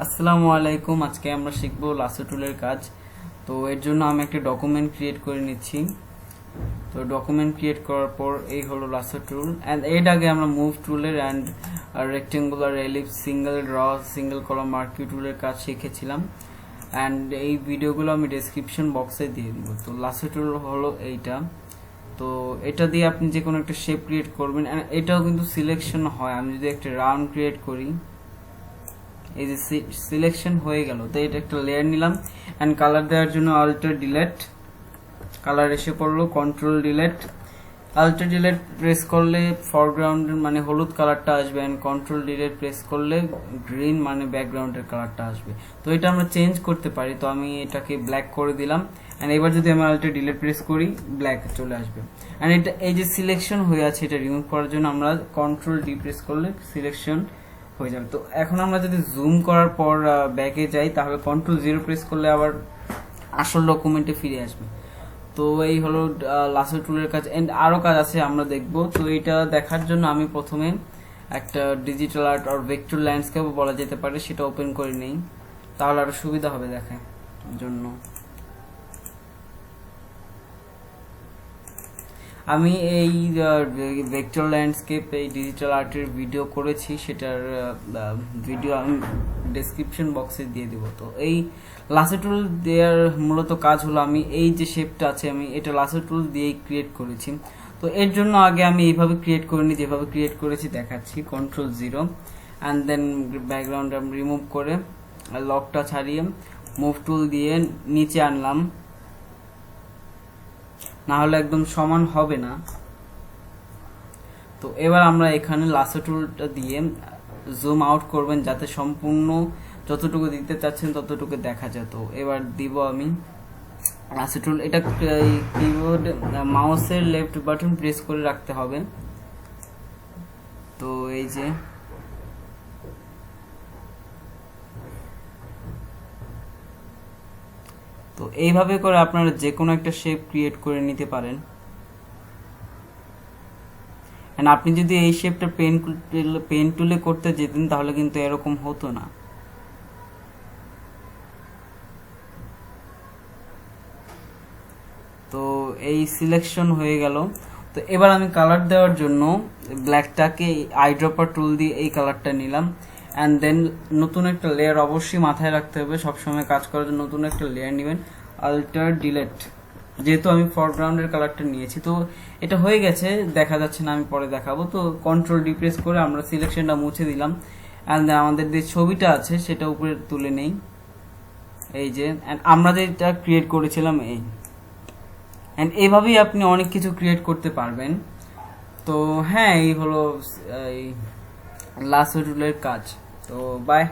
আসসালামু আলাইকুম। আজকে আমরা শিখবো লাসো টুলের কাজ। তো এর জন্য আমি একটা ডকুমেন্ট ক্রিয়েট করে নিচ্ছি। তো ডকুমেন্ট ক্রিয়েট করার পর এই হলো লাসো টুল। অ্যান্ড এর আগে আমরা মুভ টুলের and rectangular, ellipse, single row, single column, marquee টুলের কাজ শিখেছিলাম। অ্যান্ড এই ভিডিওগুলো আমি ডেসক্রিপশন বক্সে দিয়ে দিব। তো লাসো টুল হলো এইটা। তো এটা দিয়ে আপনি যে কোনো একটা শেপ ক্রিয়েট করবেন। এটাও কিন্তু সিলেকশন হয়। আমি যদি একটা রাউন্ড ক্রিয়েট করি, এই যে সিলেকশন হয়ে গেল। তো এটা একটা লেয়ার নিলাম অ্যান্ড কালার দেওয়ার জন্য আল্টার ডিলেট, কালার এসে পড়লো, control delete. Alter delete press করলে ফরগ্রাউন্ডের মানে হলুদ কালারটা আসবে, অ্যান্ড কন্ট্রোল ডিলেট প্রেস করলে গ্রিন মানে ব্যাকগ্রাউন্ডের কালারটা আসবে। তো এটা আমরা চেঞ্জ করতে পারি। তো আমি এটাকে ব্ল্যাক করে দিলাম, অ্যান্ড এবার যদি আমি আল্টার ডিলেট প্রেস করি ব্ল্যাক চলে আসবে। অ্যান্ড এটা এই যে সিলেকশন হয়ে আছে, এটা রিমুভ করার জন্য আমরা কন্ট্রোল ডি প্রেস করলে সিলেকশন হয়ে যাবে। তো এখন আমরা যদি জুম করার পর ব্যাকে যাই, তাহলে কন্ট্রোল 0 প্রেস করলে আবার আসল ডকুমেন্টে ফিরে আসবে। তো এই হলো লাসো টুলের কাজ। এন্ড আরো কাজ আছে, আমরা দেখব। তো এটা দেখার জন্য আমি প্রথমে একটা ডিজিটাল আর্ট আর ভেক্টর ল্যান্ডস্কেপ বলা যেতে পারে সেটা ওপেন করে নেই, তাহলে আরো সুবিধা হবে দেখার জন্য। আমি এই ভেক্টর ল্যান্ডস্কেপ, এই ডিজিটাল আর্টের ভিডিও করেছি, সেটার ভিডিও আমি ডেসক্রিপশন বক্সে দিয়ে দিব। তো এই লাসো টুল দেওয়ার মূলত কাজ হলো, আমি এই যে শেপটা আছে আমি এটা লাসো টুল দিয়েই ক্রিয়েট করেছি। তো এর জন্য আগে আমি এইভাবে ক্রিয়েট করিনি, যেভাবে ক্রিয়েট করেছি দেখাচ্ছি। কন্ট্রোল 0 অ্যান্ড দেন ব্যাকগ্রাউন্ড আমি রিমুভ করে লকটা ছাড়িয়ে মুভ টুল দিয়ে নিচে আনলাম, না হলে একদম সমান হবে না। তো এবার আমরা এখানে লাসো টুলটা দিয়ে জুম আউট করবেন, যাতে সম্পূর্ণ যতটুকু দিতে চাচ্ছেন ততটুকু দেখা যায়। তো এবার দিব আমি লাসো টুল। এটা কিবোর্ড মাউসের লেফট বাটন প্রেস করে রাখতে হবে। তো এই যে তো এইভাবে করে আপনারা যে কোনো একটা শেপ ক্রিয়েট করে নিতে পারেন। আপনি যদি এই শেপটা পেন টুলে করতে যেতেন তাহলে কিন্তু এরকম হতো না। তো এই সিলেকশন হয়ে গেল। তো এবার আমি কালার দেওয়ার জন্য ব্ল্যাকটাকে আইড্রপার টুল দিয়ে এই কালারটা নিলাম, অ্যান্ড দেন নতুন একটা লেয়ার অবশ্যই মাথায় রাখতে হবে, সবসময় কাজ করার জন্য নতুন একটা লেয়ার নেবেন, আল্টার ডিলেট। যেহেতু আমি ফরগ্রাউন্ডের কালারটা নিয়েছি, তো এটা হয়ে গেছে, দেখা যাচ্ছে না, আমি পরে দেখাবো। তো কন্ট্রোল ডি প্রেস করে আমরা সিলেকশনটা মুছে দিলাম, অ্যান্ড আমাদের যে ছবিটা আছে সেটা উপরে তুলে নেই, এই যে। অ্যান্ড আমরা যেটা ক্রিয়েট করেছিলাম এই, অ্যান্ড এইভাবেই আপনি অনেক কিছু ক্রিয়েট করতে পারবেন। তো হ্যাঁ, এই হলো লাসো টুলের কাজ। তো বাই।